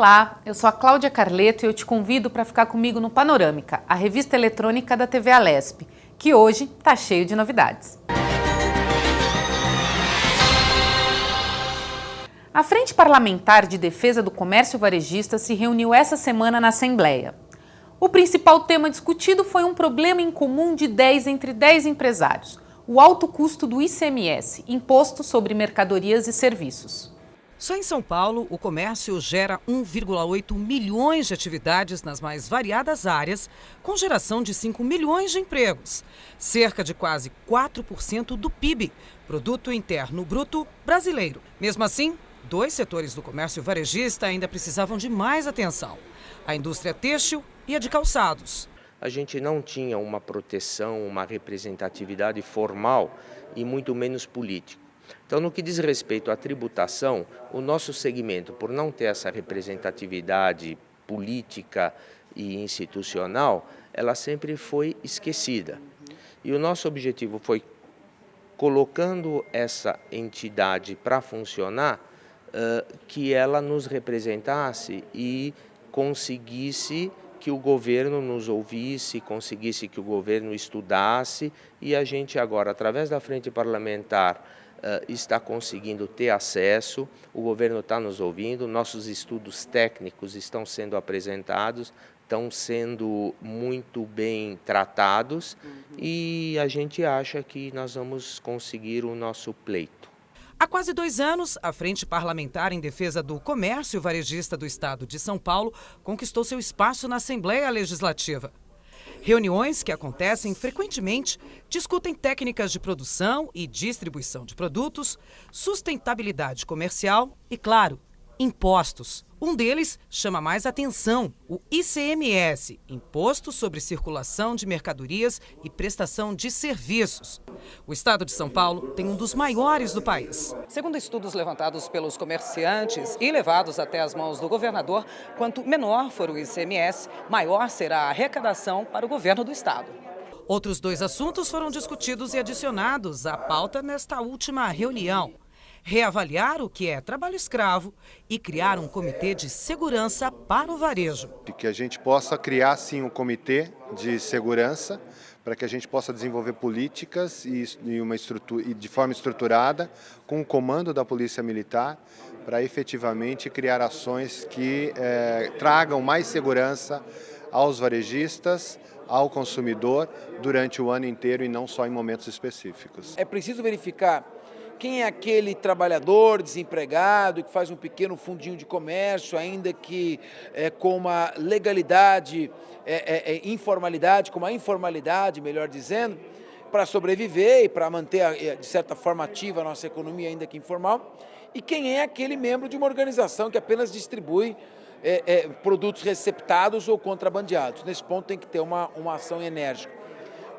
Olá, eu sou a Cláudia Carleto e eu te convido para ficar comigo no Panorâmica, a revista eletrônica da TV Alesp, que hoje está cheio de novidades. A Frente Parlamentar de Defesa do Comércio Varejista se reuniu essa semana na Assembleia. O principal tema discutido foi um problema em comum de 10 entre 10 empresários, o alto custo do ICMS, Imposto sobre Mercadorias e Serviços. Só em São Paulo, o comércio gera 1,8 milhões de atividades nas mais variadas áreas, com geração de 5 milhões de empregos. Cerca de quase 4% do PIB, Produto Interno Bruto brasileiro. Mesmo assim, dois setores do comércio varejista ainda precisavam de mais atenção: a indústria têxtil e a de calçados. A gente não tinha uma proteção, uma representatividade formal e muito menos política. Então, no que diz respeito à tributação, o nosso segmento, por não ter essa representatividade política e institucional, ela sempre foi esquecida. E o nosso objetivo foi, colocando essa entidade para funcionar, que ela nos representasse e conseguisse que o governo nos ouvisse, conseguisse que o governo estudasse, e a gente agora, através da Frente Parlamentar, está conseguindo ter acesso, o governo está nos ouvindo, nossos estudos técnicos estão sendo apresentados, estão sendo muito bem tratados e a gente acha que nós vamos conseguir o nosso pleito. Há quase 2 anos, a Frente Parlamentar em Defesa do Comércio Varejista do Estado de São Paulo conquistou seu espaço na Assembleia Legislativa. Reuniões que acontecem frequentemente discutem técnicas de produção e distribuição de produtos, sustentabilidade comercial e, claro, impostos. Um deles chama mais atenção: o ICMS, Imposto sobre Circulação de Mercadorias e Prestação de Serviços. O estado de São Paulo tem um dos maiores do país. Segundo estudos levantados pelos comerciantes e levados até as mãos do governador, quanto menor for o ICMS, maior será a arrecadação para o governo do estado. Outros 2 assuntos foram discutidos e adicionados à pauta nesta última reunião: reavaliar o que é trabalho escravo e criar um comitê de segurança para o varejo. Que a gente possa criar, sim, um comitê de segurança para que a gente possa desenvolver políticas e de forma estruturada, com o comando da Polícia Militar, para efetivamente criar ações que tragam mais segurança aos varejistas, ao consumidor, durante o ano inteiro e não só em momentos específicos. É preciso verificar quem é aquele trabalhador desempregado que faz um pequeno fundinho de comércio, ainda que com uma legalidade, informalidade, com uma informalidade, melhor dizendo, para sobreviver e para manter, de certa forma, ativa a nossa economia, ainda que informal. E quem é aquele membro de uma organização que apenas distribui produtos receptados ou contrabandeados. Nesse ponto tem que ter uma ação enérgica.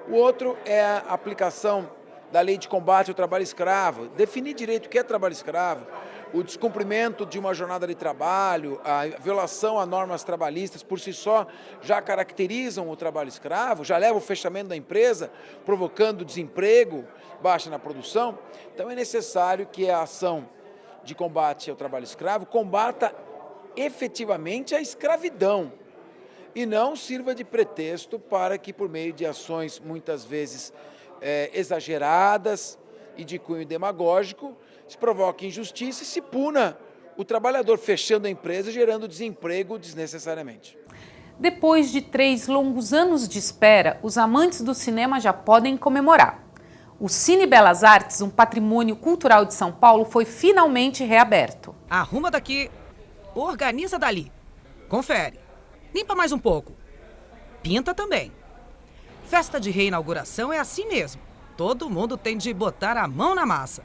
O outro é a aplicação da lei de combate ao trabalho escravo, definir direito o que é trabalho escravo, o descumprimento de uma jornada de trabalho, a violação a normas trabalhistas por si só já caracterizam o trabalho escravo, já leva o fechamento da empresa, provocando desemprego, baixa na produção. Então é necessário que a ação de combate ao trabalho escravo combata efetivamente a escravidão e não sirva de pretexto para que, por meio de ações muitas vezes exageradas e de cunho demagógico, se provoque injustiça e se puna o trabalhador, fechando a empresa, gerando desemprego desnecessariamente. Depois de 3 longos anos de espera, os amantes do cinema já podem comemorar. O Cine Belas Artes, um patrimônio cultural de São Paulo, foi finalmente reaberto. Arruma daqui, organiza dali, confere, limpa mais um pouco, pinta também. Festa de reinauguração é assim mesmo. Todo mundo tem de botar a mão na massa.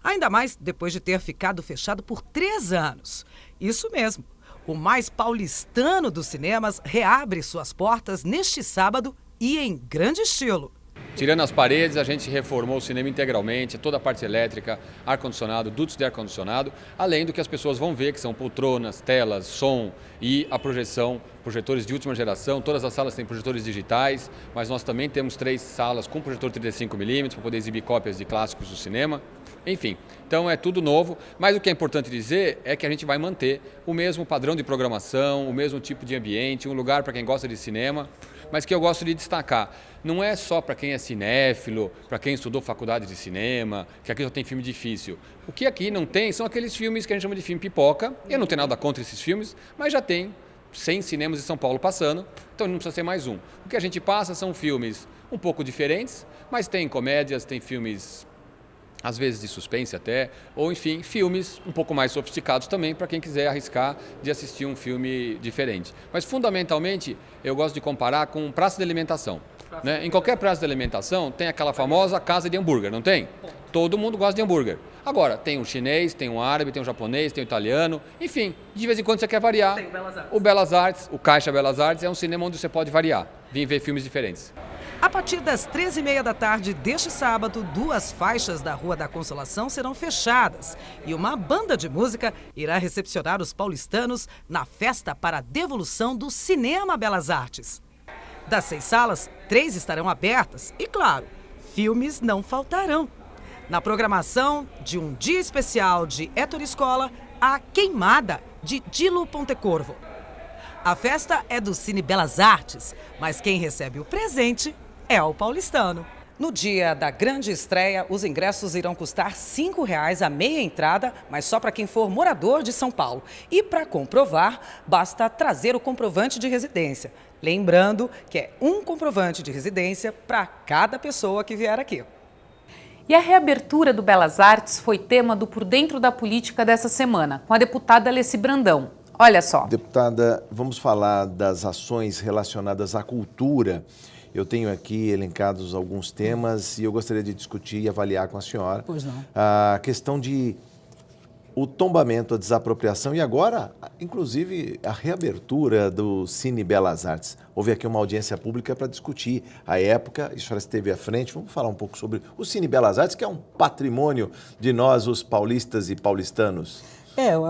Ainda mais depois de ter ficado fechado por 3 anos. Isso mesmo. O mais paulistano dos cinemas reabre suas portas neste sábado e em grande estilo. Tirando as paredes, a gente reformou o cinema integralmente, toda a parte elétrica, ar-condicionado, dutos de ar-condicionado, além do que as pessoas vão ver, que são poltronas, telas, som e a projeção, projetores de última geração. Todas as salas têm projetores digitais, mas nós também temos 3 salas com projetor 35mm para poder exibir cópias de clássicos do cinema. enfim. Então é tudo novo, mas o que é importante dizer é que a gente vai manter o mesmo padrão de programação, o mesmo tipo de ambiente, um lugar para quem gosta de cinema, mas que eu gosto de destacar. Não é só para quem é cinéfilo, para quem estudou faculdade de cinema, que aqui só tem filme difícil. O que aqui não tem são aqueles filmes que a gente chama de filme pipoca. Eu não tenho nada contra esses filmes, mas já tem 100 cinemas em São Paulo passando, então não precisa ser mais um. O que a gente passa são filmes um pouco diferentes, mas tem comédias, tem filmes às vezes de suspense até, ou enfim, filmes um pouco mais sofisticados também, para quem quiser arriscar de assistir um filme diferente. Mas fundamentalmente, eu gosto de comparar com praça de alimentação. Né? Em qualquer praça de alimentação tem aquela famosa casa de hambúrguer, não tem? Todo mundo gosta de hambúrguer. Agora, tem um chinês, tem um árabe, tem um japonês, tem um italiano, enfim, de vez em quando você quer variar. Tem o Belas Artes, o Caixa Belas Artes é um cinema onde você pode variar, vir ver filmes diferentes. A partir das 13h30 da tarde deste sábado, 2 faixas da Rua da Consolação serão fechadas e uma banda de música irá recepcionar os paulistanos na festa para a devolução do Cinema Belas Artes. Das 6 salas, 3 estarão abertas e, claro, filmes não faltarão. Na programação de um dia especial de Héctor Escola, a Queimada, de Dilo Pontecorvo. A festa é do Cine Belas Artes, mas quem recebe o presente é o paulistano. No dia da grande estreia, os ingressos irão custar R$ 5,00 a meia entrada, mas só para quem for morador de São Paulo. E para comprovar, basta trazer o comprovante de residência. Lembrando que é um comprovante de residência para cada pessoa que vier aqui. E a reabertura do Belas Artes foi tema do Por Dentro da Política dessa semana, com a deputada Alessi Brandão. Olha só. Deputada, vamos falar das ações relacionadas à cultura. Eu tenho aqui elencados alguns temas e eu gostaria de discutir e avaliar com a senhora. Pois não. A questão de o tombamento, a desapropriação e agora, inclusive, a reabertura do Cine Belas Artes. Houve aqui uma audiência pública para discutir a época, a senhora esteve à frente. Vamos falar um pouco sobre o Cine Belas Artes, que é um patrimônio de nós, os paulistas e paulistanos.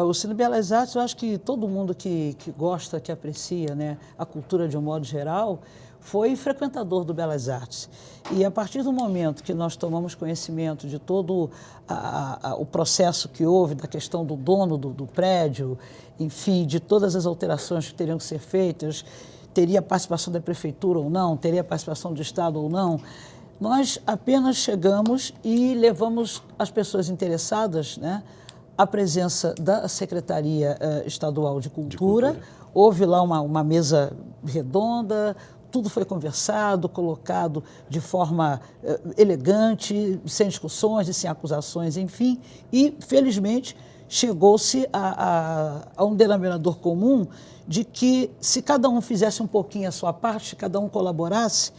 O Cine Belas Artes, eu acho que todo mundo que gosta, que aprecia, né, a cultura de um modo geral, foi frequentador do Belas Artes. E a partir do momento que nós tomamos conhecimento de todo o processo que houve, da questão do dono do prédio, enfim, de todas as alterações que teriam que ser feitas, teria participação da prefeitura ou não, teria participação do Estado ou não, nós apenas chegamos e levamos as pessoas interessadas, né, à presença da Secretaria Estadual de Cultura. Houve lá uma mesa redonda, tudo foi conversado, colocado de forma elegante, sem discussões e sem acusações, enfim. E, felizmente, chegou-se a um denominador comum de que, se cada um fizesse um pouquinho a sua parte, cada um colaborasse,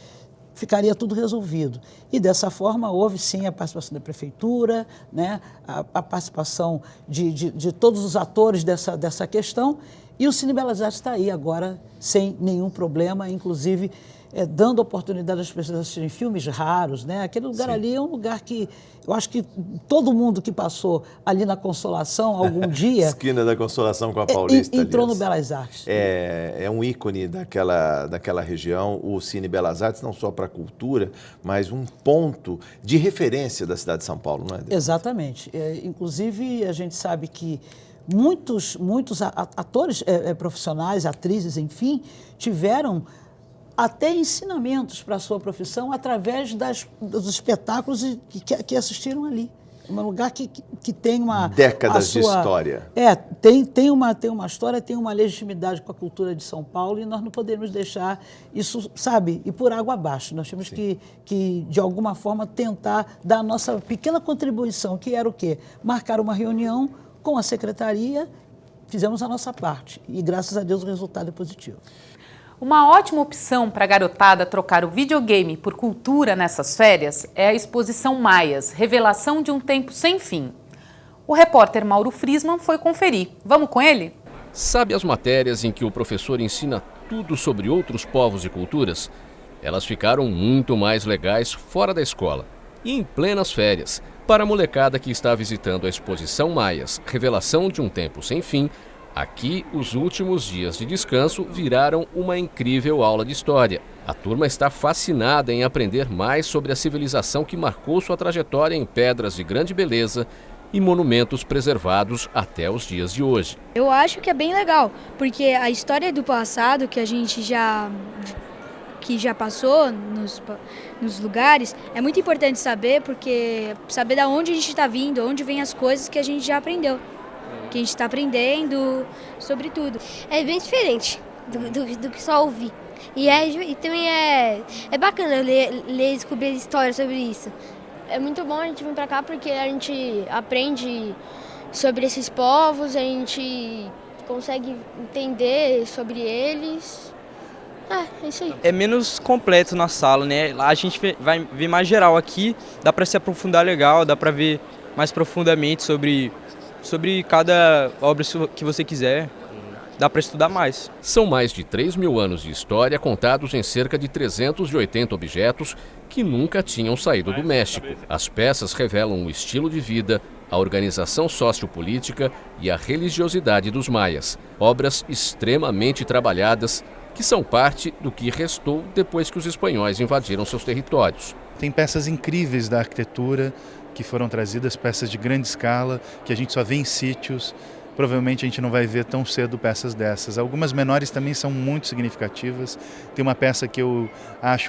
ficaria tudo resolvido. E, dessa forma, houve, sim, a participação da Prefeitura, né, a participação de todos os atores dessa questão. E o Cine Belas Artes está aí agora, sem nenhum problema, inclusive dando oportunidade às pessoas assistirem filmes raros, né? Aquele lugar ali é um lugar que eu acho que todo mundo que passou ali na Consolação algum dia... Esquina da Consolação com a Paulista, entrou aliás. No Belas Artes. É um ícone daquela região, o Cine Belas Artes, não só para a cultura, mas um ponto de referência da cidade de São Paulo, não é? Exatamente. Inclusive, a gente sabe que muitos atores profissionais, atrizes, enfim, tiveram até ensinamentos para a sua profissão através dos espetáculos que assistiram ali. Um lugar que tem uma... Décadas de história. Tem uma história, tem uma legitimidade com a cultura de São Paulo e nós não podemos deixar isso, sabe, ir por água abaixo. Nós temos que, de alguma forma, tentar dar a nossa pequena contribuição, que era o quê? Marcar uma reunião com a secretaria, fizemos a nossa parte e, graças a Deus, o resultado é positivo. Uma ótima opção para a garotada trocar o videogame por cultura nessas férias é a exposição Maias, Revelação de um Tempo Sem Fim. O repórter Mauro Friesman foi conferir. Vamos com ele? Sabe as matérias em que o professor ensina tudo sobre outros povos e culturas? Elas ficaram muito mais legais fora da escola e em plenas férias. Para a molecada que está visitando a exposição Maias, Revelação de um Tempo Sem Fim, Aqui, os últimos dias de descanso viraram uma incrível aula de história. A turma está fascinada em aprender mais sobre a civilização que marcou sua trajetória em pedras de grande beleza e monumentos preservados até os dias de hoje. Eu acho que é bem legal, porque a história do passado que a gente já passou nos lugares, é muito importante saber, porque saber de onde a gente está vindo, onde vem as coisas que a gente já aprendeu, que a gente está aprendendo sobre tudo. É bem diferente do que só ouvir. E também é bacana ler e descobrir histórias sobre isso. É muito bom a gente vir para cá porque a gente aprende sobre esses povos, a gente consegue entender sobre eles. É isso aí. É menos completo na sala, né? Lá a gente vai ver mais geral. Aqui dá para se aprofundar legal, dá para ver mais profundamente sobre cada obra que você quiser. Dá para estudar mais. São mais de 3.000 anos de história contados em cerca de 380 objetos que nunca tinham saído do México. As peças revelam o estilo de vida, a organização sociopolítica e a religiosidade dos maias. Obras extremamente trabalhadas que são parte do que restou depois que os espanhóis invadiram seus territórios. Tem peças incríveis da arquitetura que foram trazidas, peças de grande escala, que a gente só vê em sítios. Provavelmente a gente não vai ver tão cedo peças dessas. Algumas menores também são muito significativas. Tem uma peça que eu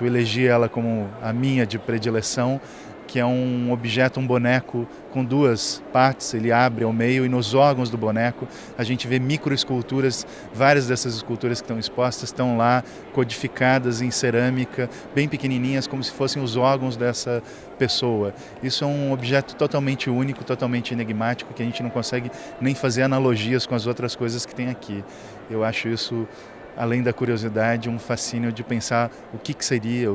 elegi ela como a minha de predileção, que é um objeto, um boneco com duas partes, ele abre ao meio e nos órgãos do boneco a gente vê microesculturas, várias dessas esculturas que estão expostas estão lá codificadas em cerâmica, bem pequenininhas, como se fossem os órgãos dessa pessoa. Isso é um objeto totalmente único, totalmente enigmático, que a gente não consegue nem fazer analogias com as outras coisas que tem aqui. Eu acho isso, além da curiosidade, um fascínio de pensar o que seria,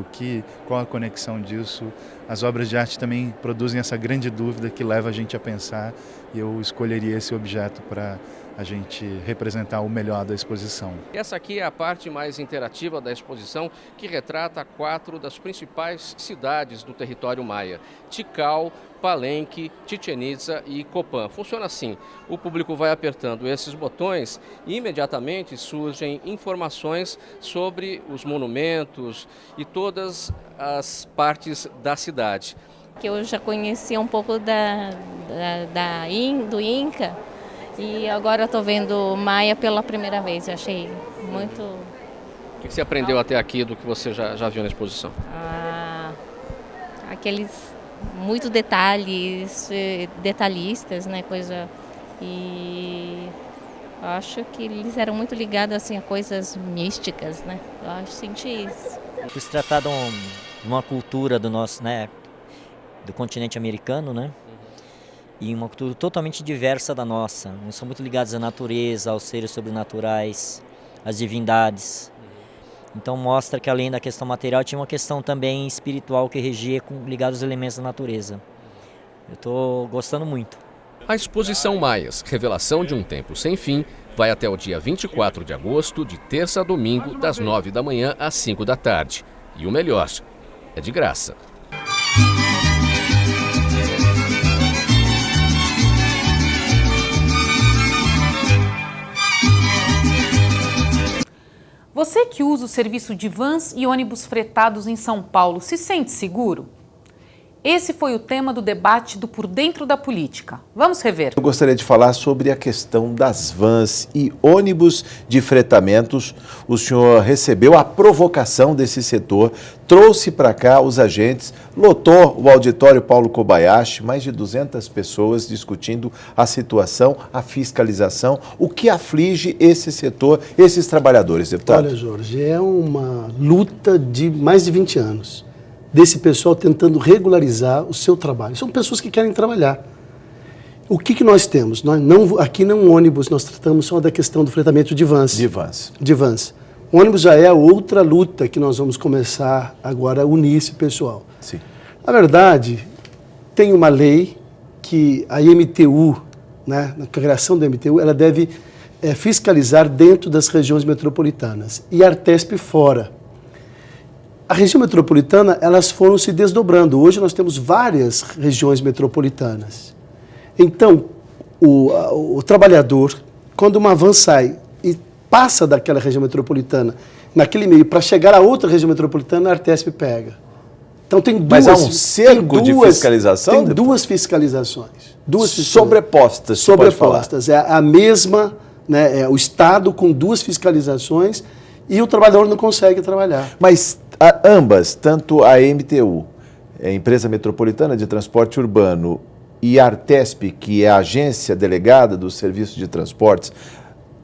qual a conexão disso. As obras de arte também produzem essa grande dúvida que leva a gente a pensar, e eu escolheria esse objeto para a gente representar o melhor da exposição. Essa aqui é a parte mais interativa da exposição, que retrata 4 das principais cidades do território maia: Tikal, Palenque, Chichén Itzá e Copán. Funciona assim: o público vai apertando esses botões e imediatamente surgem informações sobre os monumentos e todas as partes da cidade. Que eu já conhecia um pouco do Inca, e agora estou vendo Maia pela primeira vez. Eu achei muito... O que você aprendeu até aqui do que você já viu na exposição? Aqueles muitos detalhes, detalhistas, né, e acho que eles eram muito ligados assim a coisas místicas, né? Eu senti isso. Por se tratar de uma cultura do nosso, né, do continente americano, né? E uma cultura totalmente diversa da nossa. Eles são muito ligados à natureza, aos seres sobrenaturais, às divindades. Então mostra que além da questão material tinha uma questão também espiritual que regia ligada aos elementos da natureza. Eu estou gostando muito. A exposição Maias, Revelação de um Tempo Sem Fim, vai até o dia 24 de agosto, de terça a domingo, das 9 da manhã às 5 da tarde. E o melhor, é de graça. Você que usa o serviço de vans e ônibus fretados em São Paulo, se sente seguro? Esse foi o tema do debate do Por Dentro da Política. Vamos rever. Eu gostaria de falar sobre a questão das vans e ônibus de fretamentos. O senhor recebeu a provocação desse setor, trouxe para cá os agentes, lotou o auditório Paulo Kobayashi, mais de 200 pessoas discutindo a situação, a fiscalização, o que aflige esse setor, esses trabalhadores, deputado. Olha, Jorge, é uma luta de mais de 20 anos. Desse pessoal tentando regularizar o seu trabalho. São pessoas que querem trabalhar. O que nós temos? Aqui não ônibus, nós tratamos só da questão do fretamento de vans. De vans. O ônibus já é outra luta que nós vamos começar agora a unir esse pessoal. Sim. Na verdade, tem uma lei que a MTU, né, na criação da MTU, ela deve fiscalizar dentro das regiões metropolitanas e a Artesp fora. A região metropolitana, elas foram se desdobrando. Hoje nós temos várias regiões metropolitanas. Então, o trabalhador quando uma van sai e passa daquela região metropolitana, naquele meio, para chegar a outra região metropolitana, a Artesp pega. Então tem duas... Mas há um cerco de fiscalização? Tem duas fiscalizações. Sobrepostas. Sobrepostas. É a mesma, né, é o Estado com duas fiscalizações e o trabalhador não consegue trabalhar. Mas ambas, tanto a MTU, a Empresa Metropolitana de Transporte Urbano, e a Artesp, que é a agência delegada dos serviços de transportes,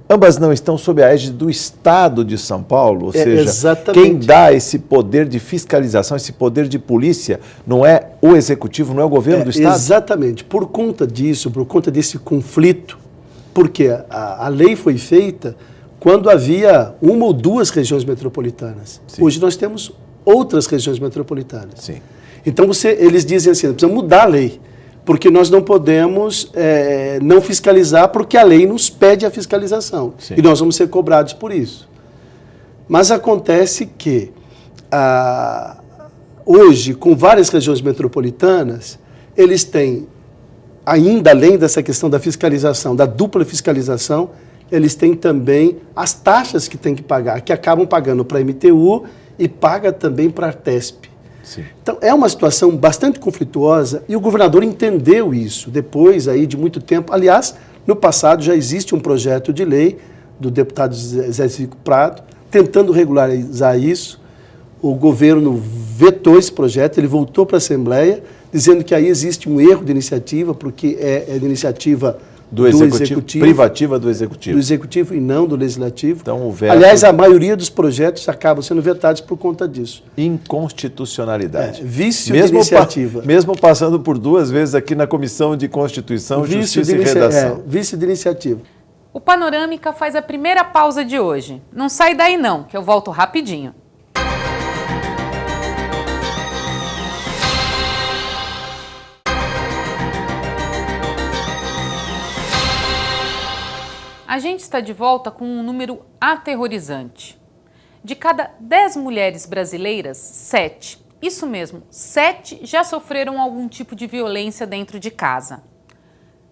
ambas não estão sob a égide do Estado de São Paulo? Ou seja, exatamente. Quem dá esse poder de fiscalização, esse poder de polícia, não é o Executivo, não é o governo do Estado? Exatamente. Por conta disso, por conta desse conflito, porque a lei foi feita quando havia uma ou duas regiões metropolitanas. Sim. Hoje nós temos outras regiões metropolitanas. Sim. Então eles dizem assim, precisamos mudar a lei, porque nós não podemos não fiscalizar, porque a lei nos pede a fiscalização. Sim. E nós vamos ser cobrados por isso. Mas acontece que, hoje, com várias regiões metropolitanas, eles têm, ainda além dessa questão da fiscalização, da dupla fiscalização, eles têm também as taxas que têm que pagar, que acabam pagando para a MTU e paga também para a Artesp. Sim. Então, é uma situação bastante conflituosa e o governador entendeu isso depois aí de muito tempo. Aliás, no passado já existe um projeto de lei do deputado Zé Zico Prado tentando regularizar isso. O governo vetou esse projeto, ele voltou para a Assembleia dizendo que aí existe um erro de iniciativa, porque é de iniciativa do executivo, privativa do Executivo. Do Executivo e não do Legislativo. Então, o veto... Aliás, a maioria dos projetos acabam sendo vetados por conta disso. Inconstitucionalidade. Vício de iniciativa. Mesmo passando por duas vezes aqui na Comissão de Constituição, Justiça e Redação. Vício de iniciativa. O Panorâmica faz a primeira pausa de hoje. Não sai daí não, que eu volto rapidinho. A gente está de volta com um número aterrorizante. De cada 10 mulheres brasileiras, 7, isso mesmo, 7 já sofreram algum tipo de violência dentro de casa.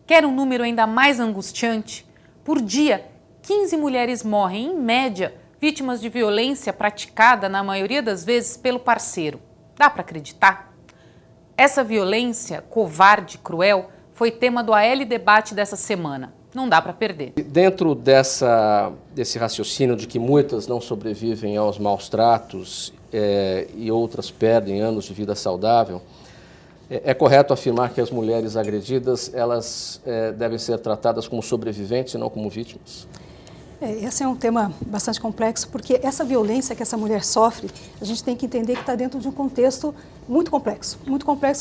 Quer um número ainda mais angustiante? Por dia, 15 mulheres morrem, em média, vítimas de violência praticada, na maioria das vezes, pelo parceiro. Dá para acreditar? Essa violência covarde, cruel, foi tema do AL Debate dessa semana. Não dá para perder. Dentro desse raciocínio de que muitas não sobrevivem aos maus tratos e outras perdem anos de vida saudável, é correto afirmar que as mulheres agredidas elas devem ser tratadas como sobreviventes e não como vítimas? Esse é um tema bastante complexo, porque essa violência que essa mulher sofre, a gente tem que entender que está dentro de um contexto muito complexo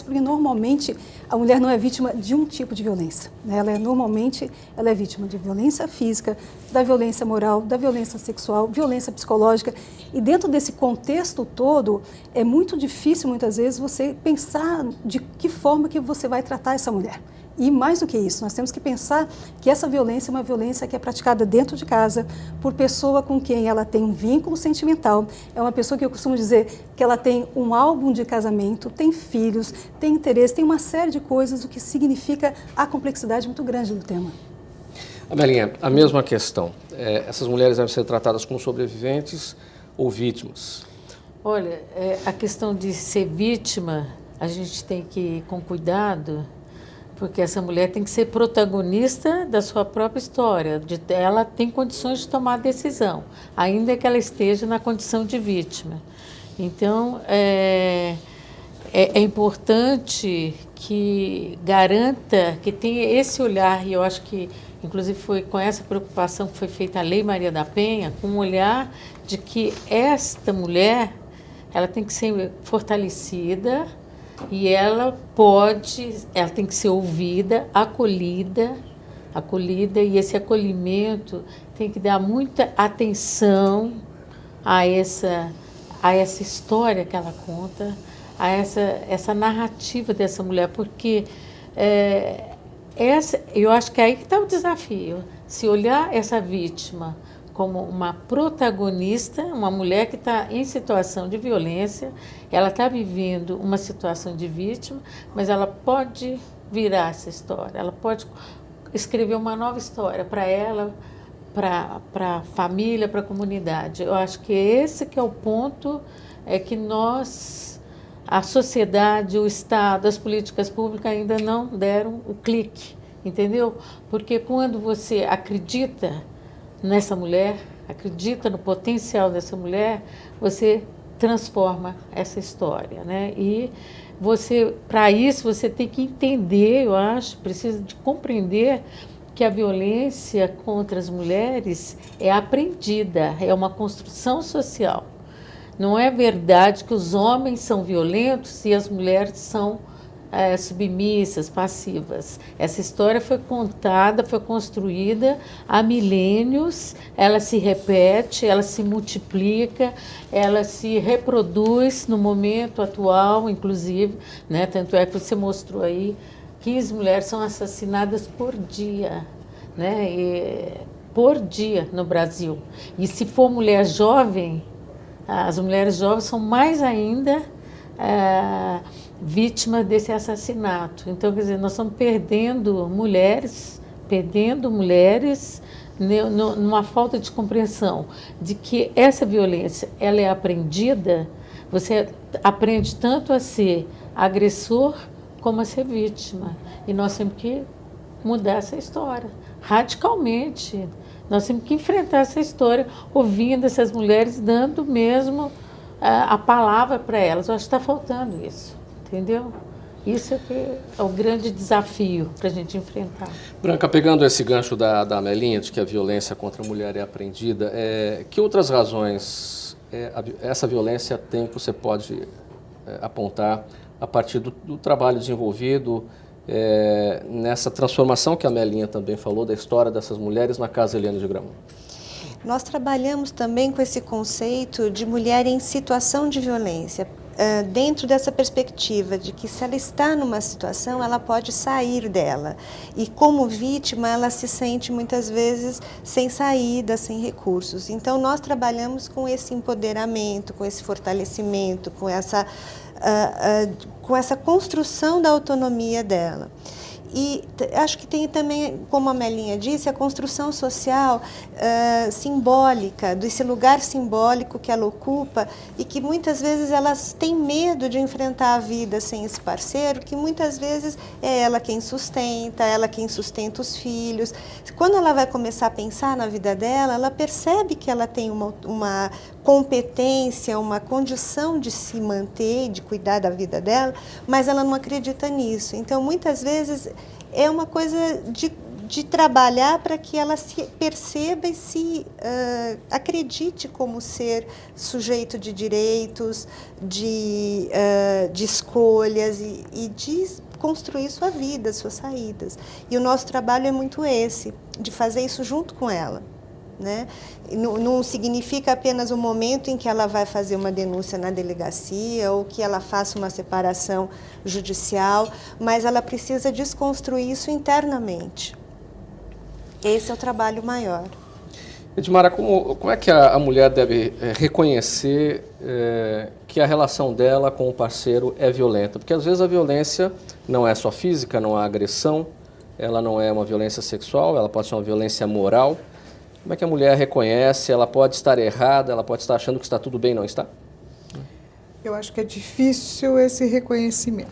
porque normalmente a mulher não é vítima de um tipo de violência, né? Normalmente ela é vítima de violência física, da violência moral, da violência sexual, violência psicológica, e dentro desse contexto todo é muito difícil muitas vezes você pensar de que forma que você vai tratar essa mulher. E mais do que isso, nós temos que pensar que essa violência é uma violência que é praticada dentro de casa, por pessoa com quem ela tem um vínculo sentimental. É uma pessoa que eu costumo dizer que ela tem um álbum de casamento, tem filhos, tem interesse, tem uma série de coisas, o que significa a complexidade muito grande do tema. Amelinha, a mesma questão. Essas mulheres devem ser tratadas como sobreviventes ou vítimas? Olha, a questão de ser vítima, a gente tem que ir com cuidado, porque essa mulher tem que ser protagonista da sua própria história. Ela tem condições de tomar decisão, ainda que ela esteja na condição de vítima. Então, é importante que garanta, que tenha esse olhar, e eu acho que, inclusive, foi com essa preocupação que foi feita a Lei Maria da Penha, com um olhar de que esta mulher ela tem que ser fortalecida, e ela tem que ser ouvida, acolhida, e esse acolhimento tem que dar muita atenção a essa história que ela conta, a essa narrativa dessa mulher, porque eu acho que é aí que está o desafio, se olhar essa vítima como uma protagonista, uma mulher que está em situação de violência, ela está vivendo uma situação de vítima, mas ela pode virar essa história, ela pode escrever uma nova história para ela, para a família, para a comunidade. Eu acho que esse que é o ponto, é que nós, a sociedade, o Estado, as políticas públicas ainda não deram o clique, entendeu? Porque quando você acredita nessa mulher, acredita no potencial dessa mulher, você transforma essa história, né? E você, para isso, você tem que entender, eu acho, precisa de compreender que a violência contra as mulheres é aprendida, é uma construção social. Não é verdade que os homens são violentos e as mulheres são submissas, passivas. Essa história foi contada, foi construída há milênios, ela se repete, ela se multiplica, ela se reproduz no momento atual, inclusive, né? Tanto é que você mostrou aí, 15 mulheres são assassinadas por dia, né? Por dia no Brasil. E se for mulher jovem, as mulheres jovens são mais ainda vítimas desse assassinato. Então, quer dizer, nós estamos perdendo mulheres numa falta de compreensão de que essa violência ela é aprendida. Você aprende tanto a ser agressor como a ser vítima. E nós temos que mudar essa história radicalmente. Nós temos que enfrentar essa história, ouvindo essas mulheres, dando mesmo a palavra para elas. Eu acho que está faltando isso, entendeu? Isso é que é o grande desafio para a gente enfrentar. Branca, pegando esse gancho da Amelinha, de que a violência contra a mulher é aprendida, que outras razões essa violência tem que você pode apontar a partir do trabalho desenvolvido nessa transformação que a Amelinha também falou da história dessas mulheres na Casa Helena de Gramont? Nós trabalhamos também com esse conceito de mulher em situação de violência, dentro dessa perspectiva de que se ela está numa situação, ela pode sair dela. E como vítima, ela se sente muitas vezes sem saída, sem recursos. Então, nós trabalhamos com esse empoderamento, com esse fortalecimento, com essa construção da autonomia dela. E acho que tem também, como a Melinha disse, a construção social simbólica, desse lugar simbólico que ela ocupa e que muitas vezes elas têm medo de enfrentar a vida sem esse parceiro, que muitas vezes é ela quem sustenta os filhos. Quando ela vai começar a pensar na vida dela, ela percebe que ela tem uma competência, uma condição de se manter, de cuidar da vida dela, mas ela não acredita nisso. Então, muitas vezes, é uma coisa de trabalhar para que ela se perceba e se acredite como ser sujeito de direitos, de escolhas e de construir sua vida, suas saídas. E o nosso trabalho é muito esse, de fazer isso junto com ela. Né? Não significa apenas o momento em que ela vai fazer uma denúncia na delegacia ou que ela faça uma separação judicial, mas ela precisa desconstruir isso internamente. Esse é o trabalho maior. Edmara, como é que a mulher deve reconhecer que a relação dela com o parceiro é violenta? Porque às vezes a violência não é só física, não há agressão, ela não é uma violência sexual, ela pode ser uma violência moral. Como é que a mulher reconhece? Ela pode estar errada, ela pode estar achando que está tudo bem, não está? Eu acho que é difícil esse reconhecimento.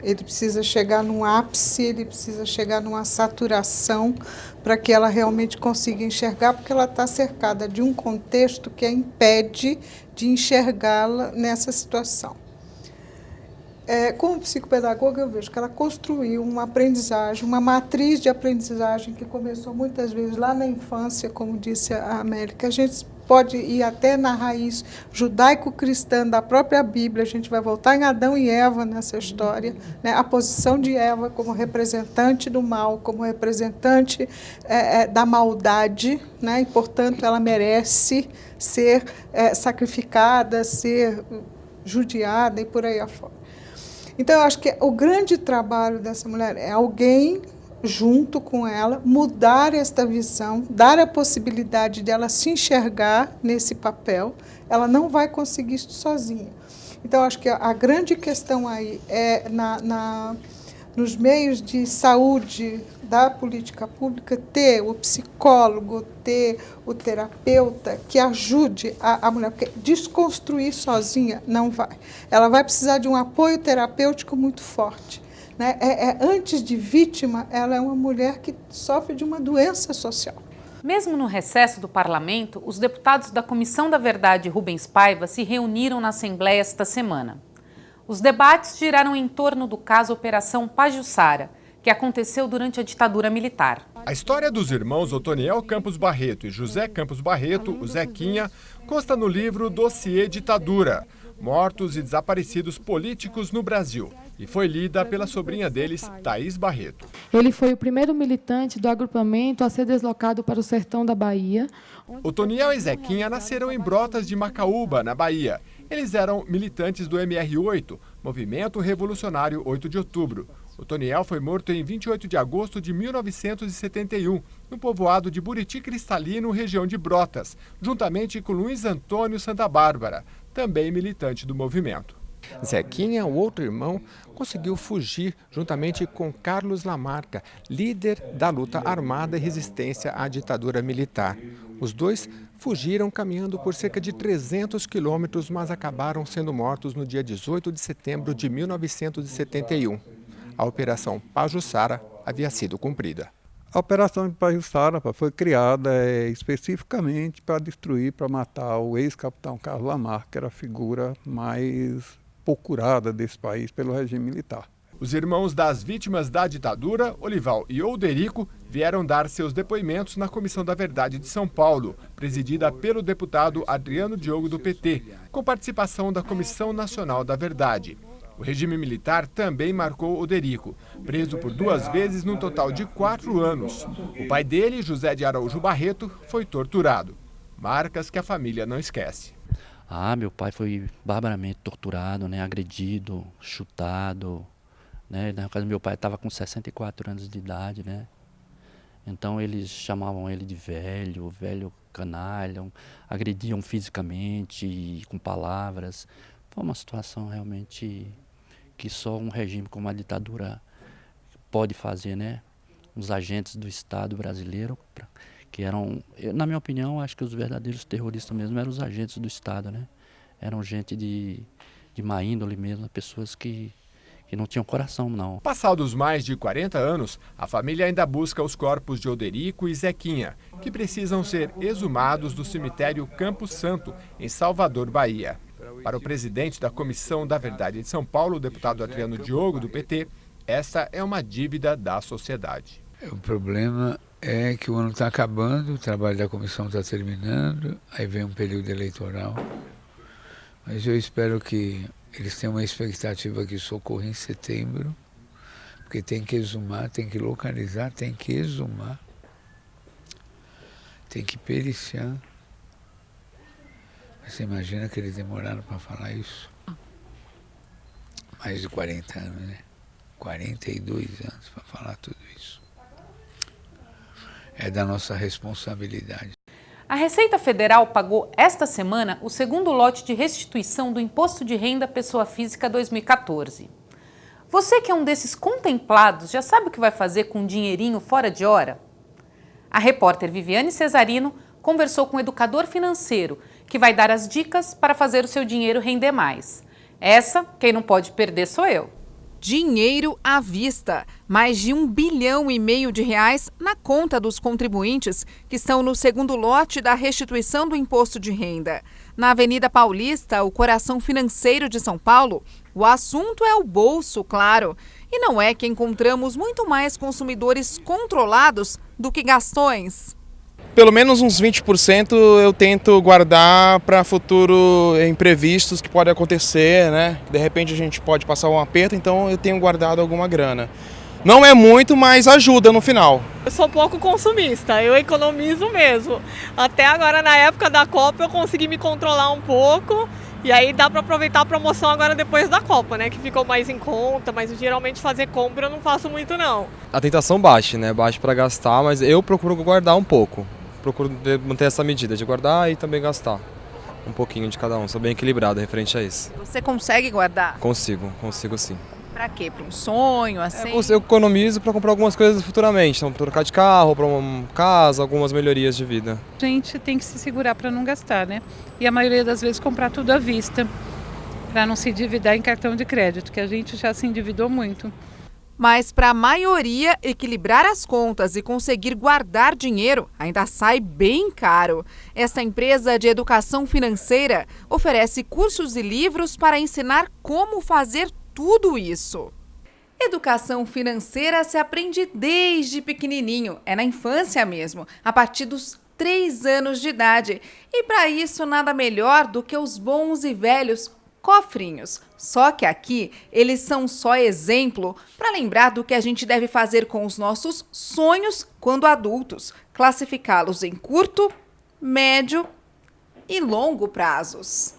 Ele precisa chegar num ápice, ele precisa chegar numa saturação para que ela realmente consiga enxergar, porque ela está cercada de um contexto que a impede de enxergá-la nessa situação. Como psicopedagoga, eu vejo que ela construiu uma aprendizagem, uma matriz de aprendizagem que começou muitas vezes lá na infância, como disse a América. A gente pode ir até na raiz judaico-cristã da própria Bíblia, a gente vai voltar em Adão e Eva nessa história, né? A posição de Eva como representante do mal, como representante da maldade, né? E, portanto, ela merece ser sacrificada, ser judiada e por aí afora. Então, eu acho que o grande trabalho dessa mulher é alguém, junto com ela, mudar esta visão, dar a possibilidade de ela se enxergar nesse papel. Ela não vai conseguir isso sozinha. Então, eu acho que a grande questão aí é nos meios de saúde da política pública, ter o psicólogo, ter o terapeuta que ajude a mulher, porque desconstruir sozinha não vai. Ela vai precisar de um apoio terapêutico muito forte. Né? Antes de vítima, ela é uma mulher que sofre de uma doença social. Mesmo no recesso do parlamento, os deputados da Comissão da Verdade Rubens Paiva se reuniram na Assembleia esta semana. Os debates giraram em torno do caso Operação Pajuçara, que aconteceu durante a ditadura militar. A história dos irmãos Otoniel Campos Barreto e José Campos Barreto, o Zequinha, consta no livro Dossiê Ditadura, Mortos e Desaparecidos Políticos no Brasil, e foi lida pela sobrinha deles, Thaís Barreto. Ele foi o primeiro militante do agrupamento a ser deslocado para o sertão da Bahia. Otoniel e Zequinha nasceram em Brotas de Macaúba, na Bahia. Eles eram militantes do MR8, Movimento Revolucionário 8 de Outubro. Otoniel foi morto em 28 de agosto de 1971, no povoado de Buriti Cristalino, região de Brotas, juntamente com Luiz Antônio Santa Bárbara, também militante do movimento. Zequinha, o outro irmão, conseguiu fugir juntamente com Carlos Lamarca, líder da luta armada e resistência à ditadura militar. Os dois fugiram caminhando por cerca de 300 quilômetros, mas acabaram sendo mortos no dia 18 de setembro de 1971. A Operação Pajuçara havia sido cumprida. A Operação de Pajuçara foi criada especificamente para destruir, para matar o ex-capitão Carlos Lamarca, que era a figura mais procurada desse país pelo regime militar. Os irmãos das vítimas da ditadura, Olival e Olderico, vieram dar seus depoimentos na Comissão da Verdade de São Paulo, presidida pelo deputado Adriano Diogo do PT, com participação da Comissão Nacional da Verdade. O regime militar também marcou Olderico, preso por 2 vezes num total de 4 anos. O pai dele, José de Araújo Barreto, foi torturado. Marcas que a família não esquece. Meu pai foi barbaramente torturado, né, agredido, chutado. Né? Na casa do meu pai estava com 64 anos de idade, né? Então eles chamavam ele de velho canalha, agrediam fisicamente e com palavras. Foi uma situação realmente que só um regime como a ditadura pode fazer, né? Os agentes do Estado brasileiro, que eram, na minha opinião, acho que os verdadeiros terroristas mesmo eram os agentes do Estado, né? Eram gente de má índole mesmo, pessoas que não tinham coração, não. Passados mais de 40 anos, a família ainda busca os corpos de Olderico e Zequinha, que precisam ser exumados do cemitério Campo Santo, em Salvador, Bahia. Para o presidente da Comissão da Verdade de São Paulo, o deputado Adriano Diogo, do PT, essa é uma dívida da sociedade. O problema é que o ano está acabando, o trabalho da comissão está terminando, aí vem um período eleitoral. Mas eu espero que eles tenham uma expectativa que isso ocorra em setembro, porque tem que exumar, tem que localizar, tem que exumar, tem que periciar. Você imagina que eles demoraram para falar isso? Mais de 40 anos, né? 42 anos para falar tudo isso. É da nossa responsabilidade. A Receita Federal pagou esta semana o segundo lote de restituição do Imposto de Renda Pessoa Física 2014. Você que é um desses contemplados já sabe o que vai fazer com um dinheirinho fora de hora? A repórter Viviane Cesarino conversou com um educador financeiro que vai dar as dicas para fazer o seu dinheiro render mais. Essa, quem não pode perder sou eu. Dinheiro à vista. Mais de R$1,5 bilhão na conta dos contribuintes que estão no segundo lote da restituição do imposto de renda. Na Avenida Paulista, o coração financeiro de São Paulo, o assunto é o bolso, claro. E não é que encontramos muito mais consumidores controlados do que gastões. Pelo menos uns 20% eu tento guardar para futuro imprevistos que podem acontecer, né? De repente a gente pode passar um aperto, então eu tenho guardado alguma grana. Não é muito, mas ajuda no final. Eu sou pouco consumista, eu economizo mesmo. Até agora, na época da Copa, eu consegui me controlar um pouco. E aí dá para aproveitar a promoção agora depois da Copa, né? Que ficou mais em conta, mas geralmente fazer compra eu não faço muito não. A tentação baixa, né? Baixa para gastar, mas eu procuro guardar um pouco. Procuro manter essa medida de guardar e também gastar. Um pouquinho de cada um, sou bem equilibrado referente a isso. Você consegue guardar? Consigo sim. Para quê? Para um sonho, assim? Eu economizo para comprar algumas coisas futuramente, então trocar de carro, para uma casa, algumas melhorias de vida. A gente tem que se segurar para não gastar, né? E a maioria das vezes comprar tudo à vista, para não se endividar em cartão de crédito, que a gente já se endividou muito. Mas para a maioria, equilibrar as contas e conseguir guardar dinheiro ainda sai bem caro. Essa empresa de educação financeira oferece cursos e livros para ensinar como fazer tudo isso. Educação financeira se aprende desde pequenininho, é na infância mesmo, a partir dos 3 anos de idade. E para isso nada melhor do que os bons e velhos cofrinhos. Só que aqui eles são só exemplo para lembrar do que a gente deve fazer com os nossos sonhos quando adultos, classificá-los em curto, médio e longo prazos.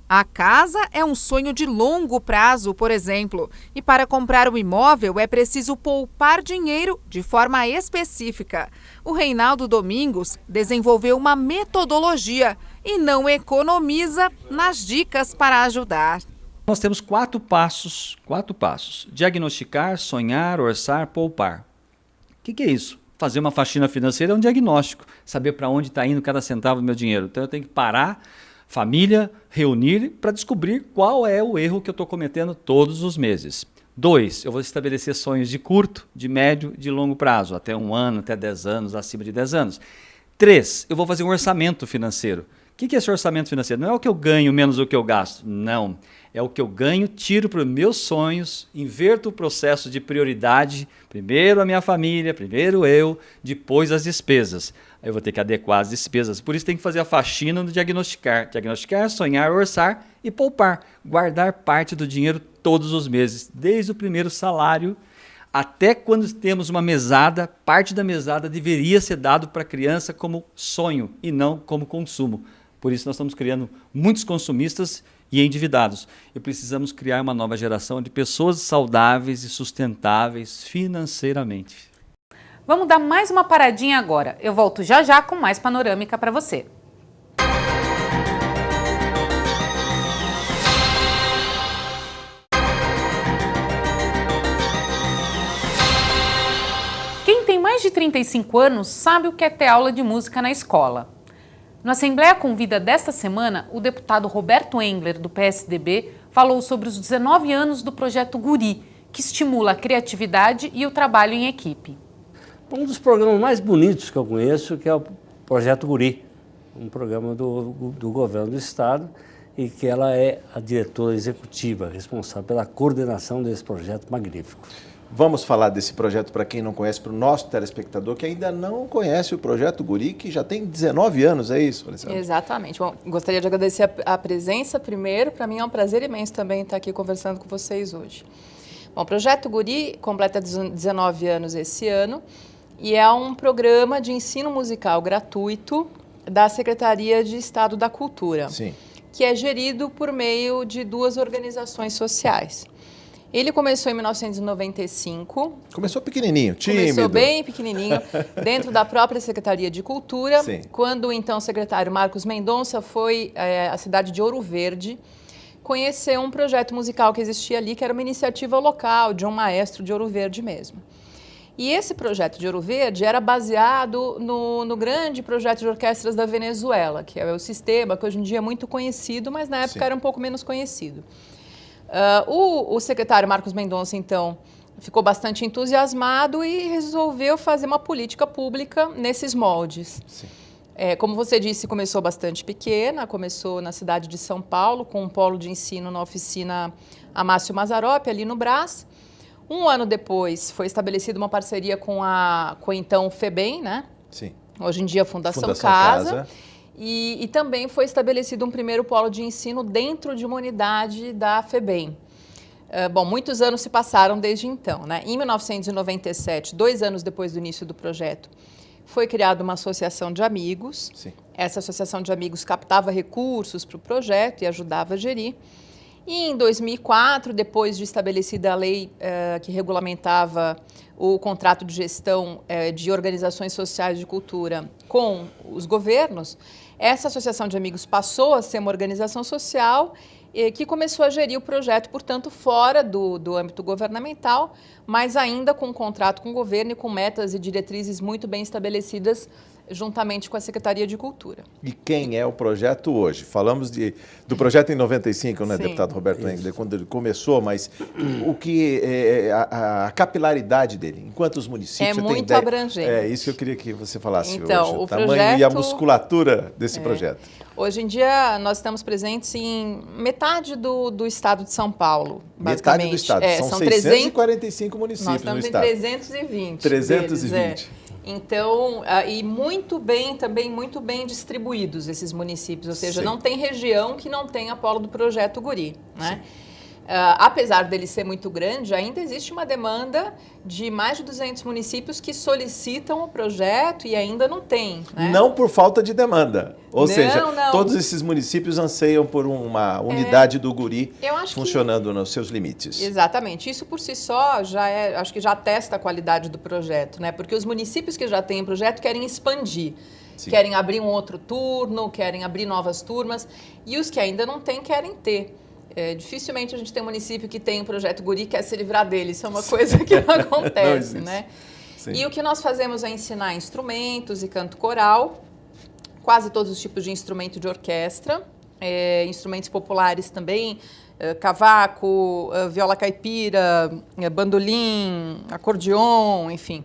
A casa é um sonho de longo prazo, por exemplo, e para comprar um imóvel é preciso poupar dinheiro de forma específica. O Reinaldo Domingos desenvolveu uma metodologia e não economiza nas dicas para ajudar. Nós temos 4 passos. Diagnosticar, sonhar, orçar, poupar. O que é isso? Fazer uma faxina financeira é um diagnóstico, saber para onde está indo cada centavo do meu dinheiro. Então eu tenho que parar, família, reunir para descobrir qual é o erro que eu estou cometendo todos os meses. 2, eu vou estabelecer sonhos de curto, de médio, de longo prazo, até 1 ano, até 10 anos, acima de 10 anos. 3, eu vou fazer um orçamento financeiro. O que é esse orçamento financeiro? Não é o que eu ganho menos o que eu gasto, não. É o que eu ganho, tiro para os meus sonhos, inverto o processo de prioridade, primeiro a minha família, primeiro eu, depois as despesas. Aí eu vou ter que adequar as despesas, por isso tem que fazer a faxina no diagnosticar. Diagnosticar, sonhar, orçar e poupar. Guardar parte do dinheiro todos os meses, desde o primeiro salário até quando temos uma mesada, parte da mesada deveria ser dado para a criança como sonho e não como consumo. Por isso nós estamos criando muitos consumistas e endividados. E precisamos criar uma nova geração de pessoas saudáveis e sustentáveis financeiramente. Vamos dar mais uma paradinha agora. Eu volto já já com mais panorâmica para você. Quem tem mais de 35 anos sabe o que é ter aula de música na escola. No Assembleia Convida desta semana, o deputado Roberto Engler, do PSDB, falou sobre os 19 anos do projeto Guri, que estimula a criatividade e o trabalho em equipe. Um dos programas mais bonitos que eu conheço, que é o Projeto Guri, um programa do governo do estado, e que ela é a diretora executiva responsável pela coordenação desse projeto magnífico. Vamos falar desse projeto para quem não conhece, para o nosso telespectador que ainda não conhece o Projeto Guri, que já tem 19 anos, é isso, Alessandra? Exatamente. Bom, gostaria de agradecer a presença primeiro. Para mim é um prazer imenso também estar aqui conversando com vocês hoje. Bom, o Projeto Guri completa 19 anos esse ano e é um programa de ensino musical gratuito da Secretaria de Estado da Cultura, Sim. que é gerido por meio de 2 organizações sociais. Ele começou em 1995. Começou pequenininho, tímido. Começou bem pequenininho, dentro da própria Secretaria de Cultura. Sim. Quando então o secretário Marcos Mendonça foi à cidade de Ouro Verde conhecer um projeto musical que existia ali, que era uma iniciativa local de um maestro de Ouro Verde mesmo. E esse projeto de Ouro Verde era baseado no grande projeto de orquestras da Venezuela, que é o sistema que hoje em dia é muito conhecido, mas na época Sim. era um pouco menos conhecido. O secretário Marcos Mendonça, então, ficou bastante entusiasmado e resolveu fazer uma política pública nesses moldes. Como você disse, começou bastante pequena, começou na cidade de São Paulo, com um polo de ensino na oficina Amácio Mazzaropi, ali no Brás. Um ano depois, foi estabelecida uma parceria com então FEBEM, né? Sim. Hoje em dia, Fundação Casa. E também foi estabelecido um primeiro polo de ensino dentro de uma unidade da FEBEM. Bom, muitos anos se passaram desde então, né? Em 1997, 2 anos depois do início do projeto, foi criada uma associação de amigos. Sim. Essa associação de amigos captava recursos para o projeto e ajudava a gerir. E em 2004, depois de estabelecida a lei que regulamentava o contrato de gestão de organizações sociais de cultura com os governos, essa associação de amigos passou a ser uma organização social que começou a gerir o projeto, portanto, fora do âmbito governamental, mas ainda com um contrato com o governo e com metas e diretrizes muito bem estabelecidas juntamente com a Secretaria de Cultura. E quem é o projeto hoje? Falamos do projeto em 95, né, Sim, deputado Roberto Engler, quando ele começou, mas o que é a capilaridade dele? Em quantos municípios? É muito abrangente. É isso que eu queria que você falasse então, hoje. O tamanho projeto, e a musculatura desse projeto. Hoje em dia, nós estamos presentes em metade do estado de São Paulo, basicamente. Metade do estado. São 645 municípios no estado. Nós estamos em 320. 320. Deles, Então, e muito bem distribuídos esses municípios, ou seja, não tem região que não tenha polo do projeto Guri, né? Apesar dele ser muito grande, ainda existe uma demanda de mais de 200 municípios que solicitam o projeto e ainda não tem, né? Não por falta de demanda. Ou seja, todos esses municípios anseiam por uma unidade do Guri funcionando nos seus limites. Exatamente. Isso por si só acho que já atesta a qualidade do projeto, né? Porque os municípios que já têm projeto querem expandir. Sim. Querem abrir um outro turno, querem abrir novas turmas, e os que ainda não têm querem ter. Dificilmente a gente tem um município que tem um projeto Guri e quer se livrar dele. Isso é uma coisa que não acontece, né? Sim. E o que nós fazemos é ensinar instrumentos e canto coral, quase todos os tipos de instrumento de orquestra, instrumentos populares também, cavaco, viola caipira, bandolim, acordeon, enfim.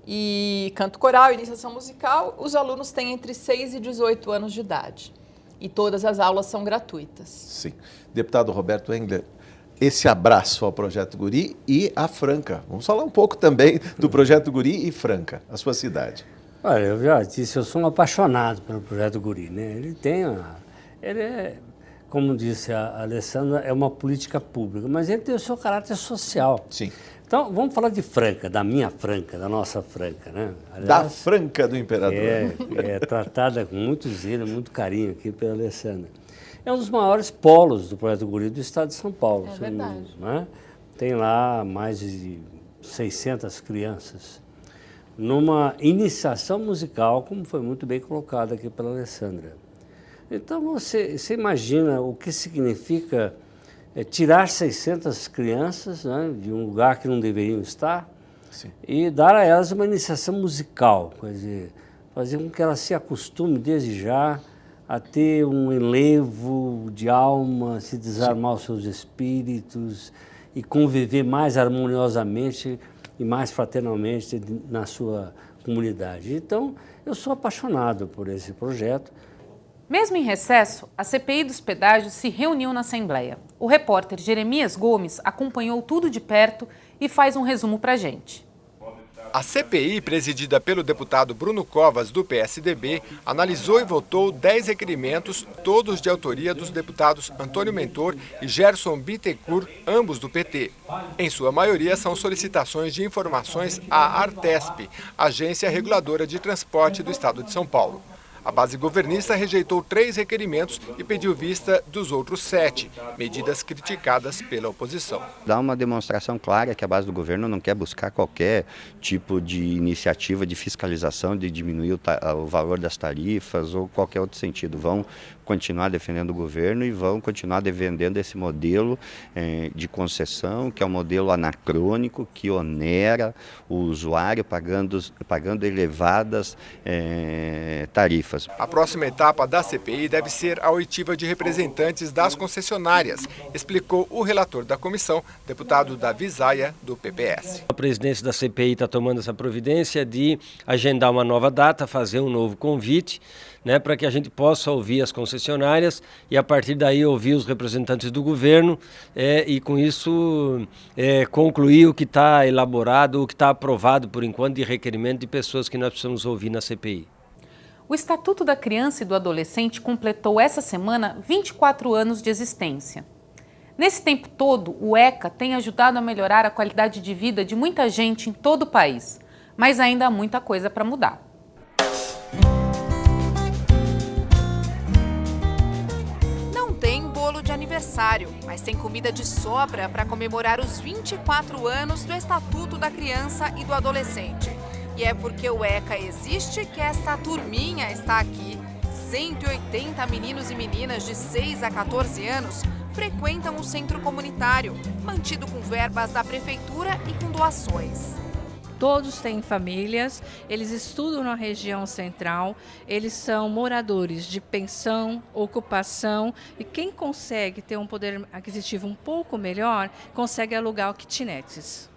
E canto coral, iniciação musical, os alunos têm entre 6 e 18 anos de idade. E todas as aulas são gratuitas. Sim. Deputado Roberto Engler, esse abraço ao Projeto Guri e à Franca. Vamos falar um pouco também do Projeto Guri e Franca, a sua cidade. Olha, eu já disse, eu sou um apaixonado pelo Projeto Guri, né? Ele é, como disse a Alessandra, é uma política pública, mas ele tem o seu caráter social. Sim. Então, vamos falar de Franca, da minha Franca, da nossa Franca, né? Aliás, da Franca do Imperador. É tratada com muito zelo, muito carinho aqui pela Alessandra. É um dos maiores polos do Projeto Guri do estado de São Paulo. É verdade. Né? Tem lá mais de 600 crianças numa iniciação musical, como foi muito bem colocado aqui pela Alessandra. Então, você imagina o que significa tirar 600 crianças, né, de um lugar que não deveriam estar. Sim. E dar a elas uma iniciação musical, quer dizer, fazer com que elas se acostume desde já a ter um enlevo de alma, se desarmar os seus espíritos e conviver mais harmoniosamente e mais fraternalmente na sua comunidade. Então, eu sou apaixonado por esse projeto. Mesmo em recesso, a CPI dos pedágios se reuniu na Assembleia. O repórter Jeremias Gomes acompanhou tudo de perto e faz um resumo para a gente. A CPI, presidida pelo deputado Bruno Covas, do PSDB, analisou e votou 10 requerimentos, todos de autoria dos deputados Antônio Mentor e Gerson Bittencourt, ambos do PT. Em sua maioria, são solicitações de informações à Artesp, Agência Reguladora de Transporte do Estado de São Paulo. A base governista rejeitou 3 requerimentos e pediu vista dos outros 7, medidas criticadas pela oposição. Dá uma demonstração clara que a base do governo não quer buscar qualquer tipo de iniciativa de fiscalização, de diminuir o valor das tarifas ou qualquer outro sentido. Vão continuar defendendo o governo e vão continuar defendendo esse modelo de concessão, que é um modelo anacrônico, que onera o usuário pagando elevadas tarifas. A próxima etapa da CPI deve ser a oitiva de representantes das concessionárias, explicou o relator da comissão, deputado Davi Zaia, do PPS. A presidência da CPI está tomando essa providência de agendar uma nova data, fazer um novo convite, né, para que a gente possa ouvir as concessionárias e a partir daí ouvir os representantes do governo e com isso concluir o que está elaborado, o que está aprovado por enquanto de requerimento de pessoas que nós precisamos ouvir na CPI. O Estatuto da Criança e do Adolescente completou essa semana 24 anos de existência. Nesse tempo todo, o ECA tem ajudado a melhorar a qualidade de vida de muita gente em todo o país, mas ainda há muita coisa para mudar. Não tem bolo de aniversário, mas tem comida de sobra para comemorar os 24 anos do Estatuto da Criança e do Adolescente. E é porque o ECA existe que esta turminha está aqui. 180 meninos e meninas de 6 a 14 anos frequentam o centro comunitário, mantido com verbas da prefeitura e com doações. Todos têm famílias, eles estudam na região central, eles são moradores de pensão, ocupação, e quem consegue ter um poder aquisitivo um pouco melhor, consegue alugar kitnets.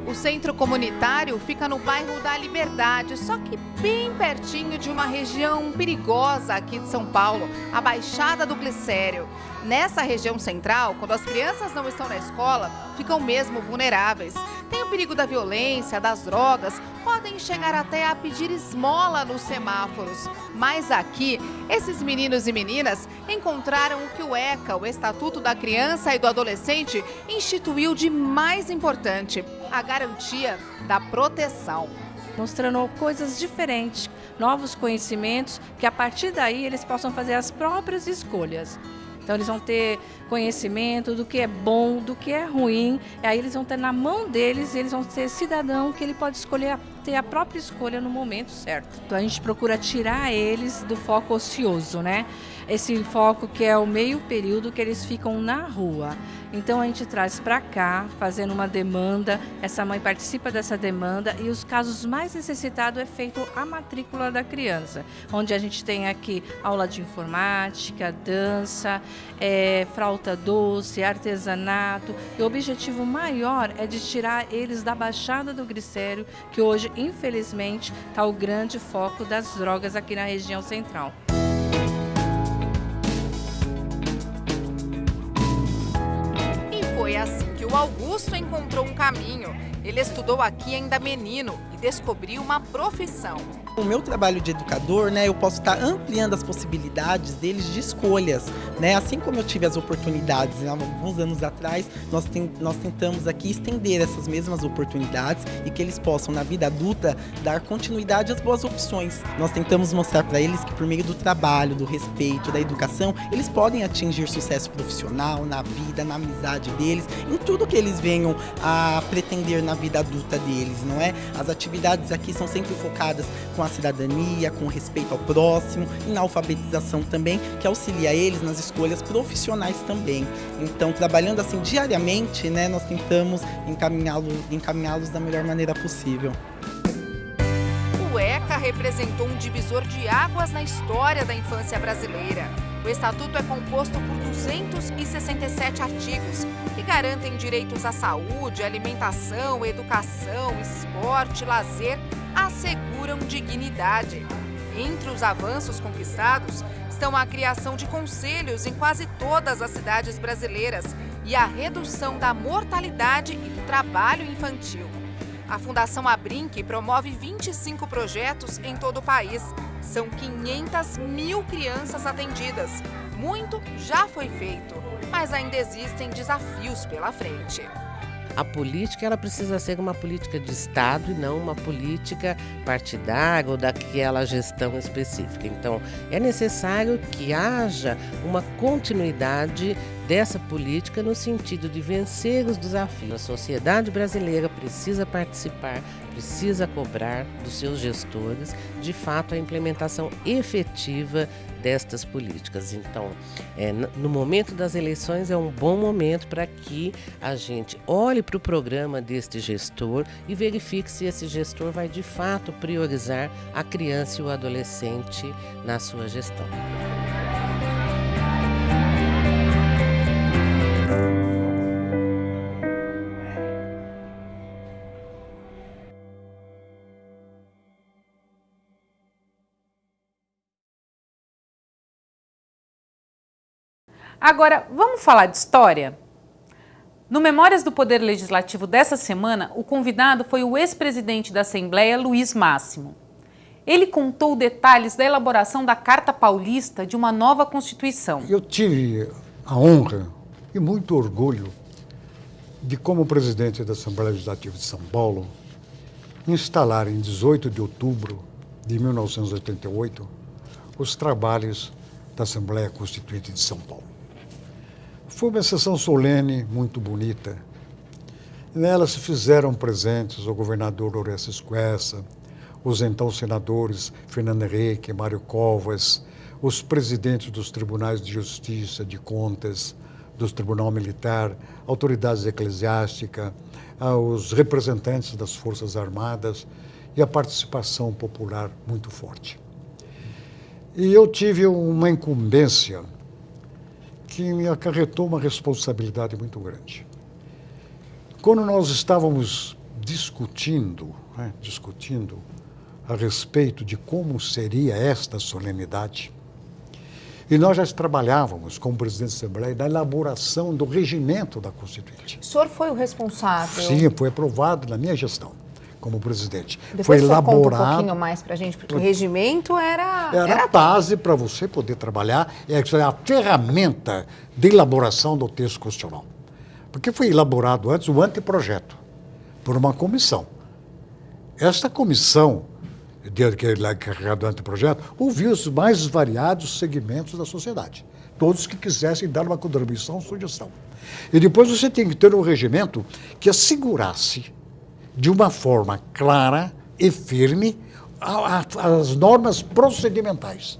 O centro comunitário fica no bairro da Liberdade, só que bem pertinho de uma região perigosa aqui de São Paulo, a Baixada do Glicério. Nessa região central, quando as crianças não estão na escola, ficam mesmo vulneráveis. Tem o perigo da violência, das drogas, podem chegar até a pedir esmola nos semáforos. Mas aqui, esses meninos e meninas encontraram o que o ECA, o Estatuto da Criança e do Adolescente, instituiu de mais importante: a garantia da proteção. Mostrando coisas diferentes, novos conhecimentos, que a partir daí eles possam fazer as próprias escolhas. Então eles vão ter conhecimento do que é bom, do que é ruim, e aí eles vão ter na mão deles, eles vão ser cidadão que ele pode escolher, ter a própria escolha no momento certo. Então a gente procura tirar eles do foco ocioso, né? Esse foco que é o meio período que eles ficam na rua. Então a gente traz para cá, fazendo uma demanda, essa mãe participa dessa demanda e os casos mais necessitados é feito a matrícula da criança, onde a gente tem aqui aula de informática, dança, fralta doce, artesanato, e o objetivo maior é de tirar eles da Baixada do Glicério, que hoje, infelizmente, está o grande foco das drogas aqui na região central. Foi assim que o Augusto encontrou um caminho. Ele estudou aqui ainda menino e descobriu uma profissão. O meu trabalho de educador, né, eu posso estar ampliando as possibilidades deles de escolhas, né? Assim como eu tive as oportunidades, né, alguns anos atrás, nós tentamos aqui estender essas mesmas oportunidades e que eles possam, na vida adulta, dar continuidade às boas opções. Nós tentamos mostrar para eles que por meio do trabalho, do respeito, da educação, eles podem atingir sucesso profissional, na vida, na amizade deles, em tudo que eles venham a pretender na vida adulta deles, não é? As atividades aqui são sempre focadas com a cidadania, com respeito ao próximo e na alfabetização também, que auxilia eles nas escolhas profissionais também. Então, trabalhando assim diariamente, né, nós tentamos encaminhá-los da melhor maneira possível. O ECA representou um divisor de águas na história da infância brasileira. O Estatuto é composto por 267 artigos que garantem direitos à saúde, alimentação, educação, esporte, lazer, asseguram dignidade. Entre os avanços conquistados estão a criação de conselhos em quase todas as cidades brasileiras e a redução da mortalidade e do trabalho infantil. A Fundação Abrinq promove 25 projetos em todo o país. São 500 mil crianças atendidas. Muito já foi feito, mas ainda existem desafios pela frente. A política ela precisa ser uma política de Estado e não uma política partidária ou daquela gestão específica. Então, é necessário que haja uma continuidade dessa política no sentido de vencer os desafios. A sociedade brasileira precisa participar, precisa cobrar dos seus gestores, de fato, a implementação efetiva destas políticas. Então, no momento das eleições é um bom momento para que a gente olhe para o programa deste gestor e verifique se esse gestor vai de fato priorizar a criança e o adolescente na sua gestão. Agora, vamos falar de história? No Memórias do Poder Legislativo dessa semana, o convidado foi o ex-presidente da Assembleia, Luiz Máximo. Ele contou detalhes da elaboração da Carta Paulista de uma nova Constituição. Eu tive a honra e muito orgulho de, como presidente da Assembleia Legislativa de São Paulo, instalar em 18 de outubro de 1988 os trabalhos da Assembleia Constituinte de São Paulo. Foi uma sessão solene, muito bonita. Nela se fizeram presentes o governador Orestes Quercia, os então senadores Fernando Henrique, Mário Covas, os presidentes dos tribunais de justiça, de contas, do Tribunal Militar, autoridades eclesiásticas, os representantes das Forças Armadas e a participação popular muito forte. E eu tive uma incumbência que me acarretou uma responsabilidade muito grande. Quando nós estávamos discutindo a respeito de como seria esta solenidade, e nós já trabalhávamos como presidente da Assembleia na elaboração do regimento da Constituinte. O senhor foi o responsável? Sim, foi aprovado na minha gestão como presidente. Depois foi você elaborado. Conta um pouquinho mais para a gente, porque o regimento era a base para você poder trabalhar, é a ferramenta de elaboração do texto constitucional. Porque foi elaborado antes o anteprojeto, por uma comissão. Esta comissão, que é encarregada do anteprojeto, ouviu os mais variados segmentos da sociedade. Todos que quisessem dar uma contribuição, sugestão. E depois você tem que ter um regimento que assegurasse, de uma forma clara e firme, as normas procedimentais.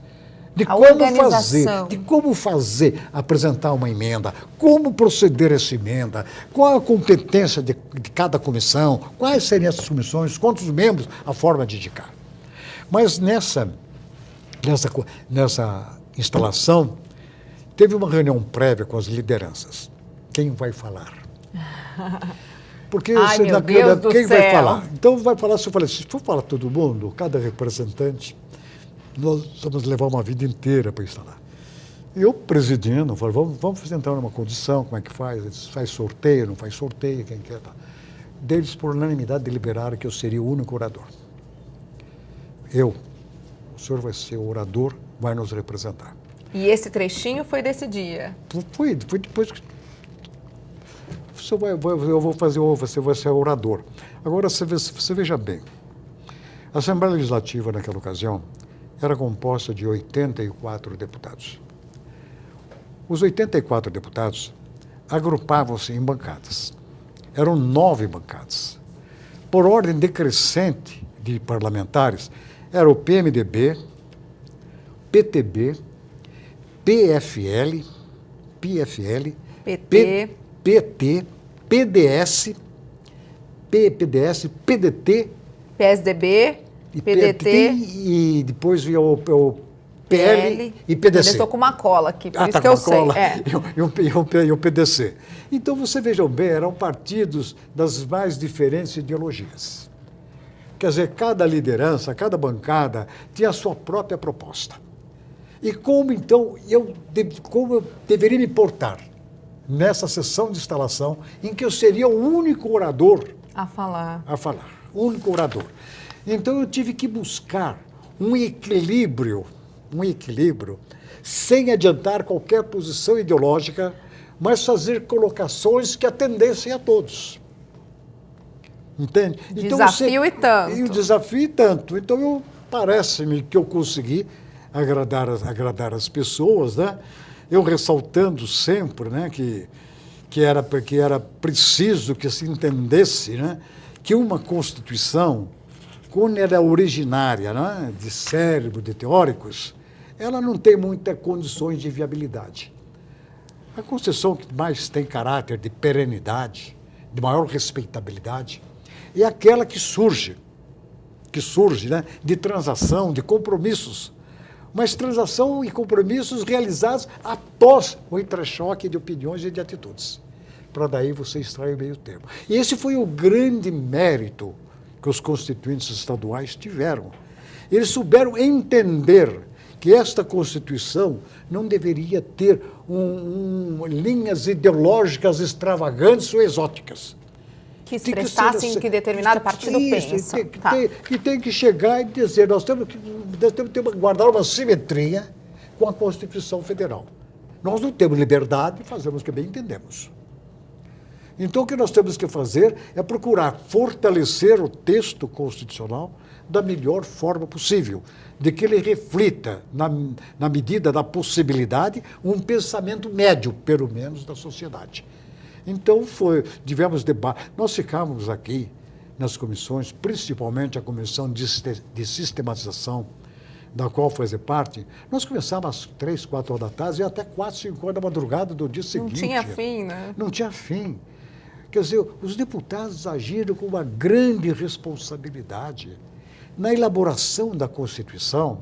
De como fazer, apresentar uma emenda, como proceder essa emenda, qual a competência de cada comissão, quais seriam essas comissões, quantos membros, a forma de indicar. Mas nessa instalação, teve uma reunião prévia com as lideranças. Quem vai falar? Porque quem vai falar? Então vai falar, se for falar todo mundo, cada representante, nós vamos levar uma vida inteira para instalar. Eu, presidindo, falei, vamos entrar numa condição, como é que faz? Faz sorteio, não faz sorteio, quem quer. Tá. Deles, por unanimidade, deliberaram que eu seria o único orador. O senhor vai ser o orador, vai nos representar. E esse trechinho foi desse dia? Foi depois que... Você vai ser orador. Agora, você veja bem, a Assembleia Legislativa, naquela ocasião, era composta de 84 deputados. Os 84 deputados agrupavam-se em bancadas. Eram 9 bancadas. Por ordem decrescente de parlamentares, era o PMDB, PTB, PFL, PT, PDS, PDT, PSDB, PDT e depois veio o PL e PDC. Eu estou com uma cola aqui, por isso tá que eu sei. E o PDC. Então, você veja bem, eram partidos das mais diferentes ideologias. Quer dizer, cada liderança, cada bancada tinha a sua própria proposta. E como, então, eu deveria me portar nessa sessão de instalação em que eu seria o único orador a falar. O único orador. Então, eu tive que buscar um equilíbrio, sem adiantar qualquer posição ideológica, mas fazer colocações que atendessem a todos. Entende? Desafio e tanto. Então, parece-me que eu consegui agradar as pessoas, né? Eu ressaltando sempre, né, que era preciso que se entendesse, né, que uma Constituição, quando ela é originária, né, de cérebro, de teóricos, ela não tem muitas condições de viabilidade. A Constituição que mais tem caráter de perenidade, de maior respeitabilidade, é aquela que surge, né, de transação, de compromissos, mas transação e compromissos realizados após o entrechoque de opiniões e de atitudes. Para daí você extrair o meio termo. E esse foi o grande mérito que os constituintes estaduais tiveram. Eles souberam entender que esta Constituição não deveria ter linhas ideológicas extravagantes ou exóticas. Que expressassem o que determinado partido pensa. Que tem que chegar e dizer, nós temos que guardar uma simetria com a Constituição Federal. Nós não temos liberdade de fazermos o que bem entendemos. Então, o que nós temos que fazer é procurar fortalecer o texto constitucional da melhor forma possível, de que ele reflita, na medida da possibilidade, um pensamento médio, pelo menos, da sociedade. Então, tivemos debate. Nós ficávamos aqui nas comissões, principalmente a comissão de sistematização, da qual fazia parte, nós começávamos às 3, 4 horas da tarde e até 4, 5 horas da madrugada do dia seguinte. Não tinha fim, né? Não tinha fim. Quer dizer, os deputados agiram com uma grande responsabilidade na elaboração da Constituição.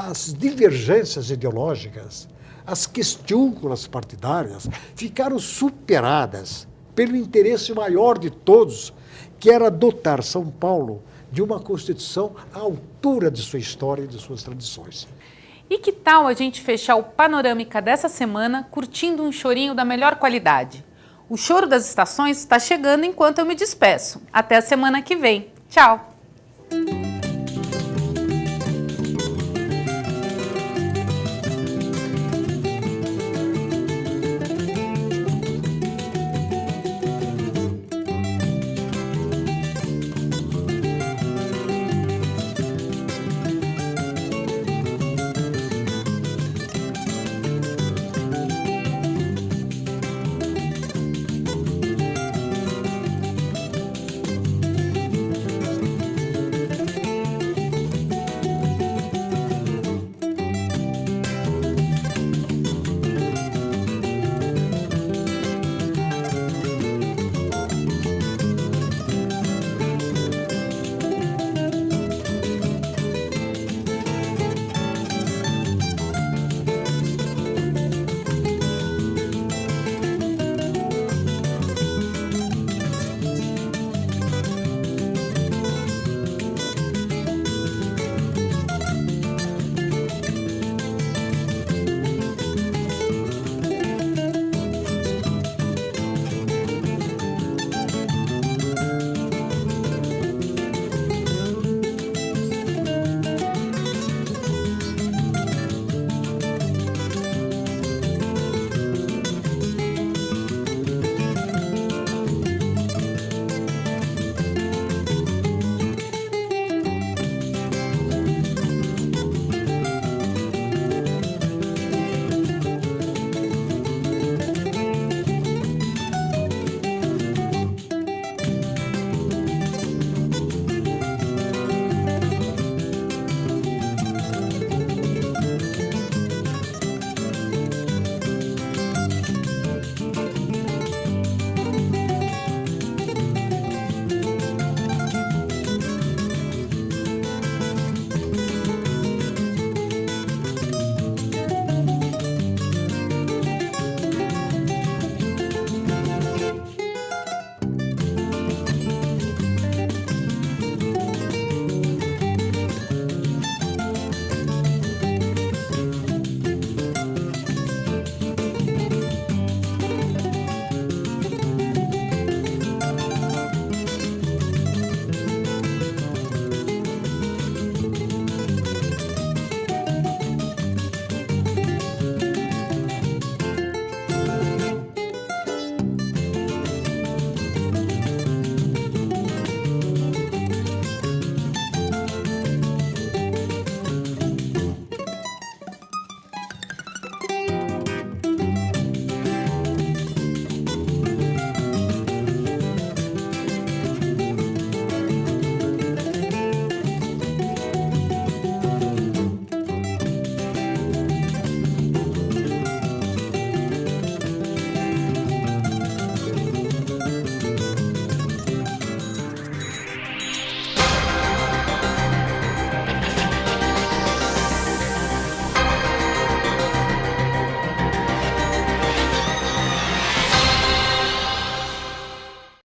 As divergências ideológicas, as questúnculas partidárias ficaram superadas pelo interesse maior de todos, que era dotar São Paulo de uma Constituição à altura de sua história e de suas tradições. E que tal a gente fechar o Panorâmica dessa semana curtindo um chorinho da melhor qualidade? O Choro das Estações está chegando enquanto eu me despeço. Até a semana que vem. Tchau!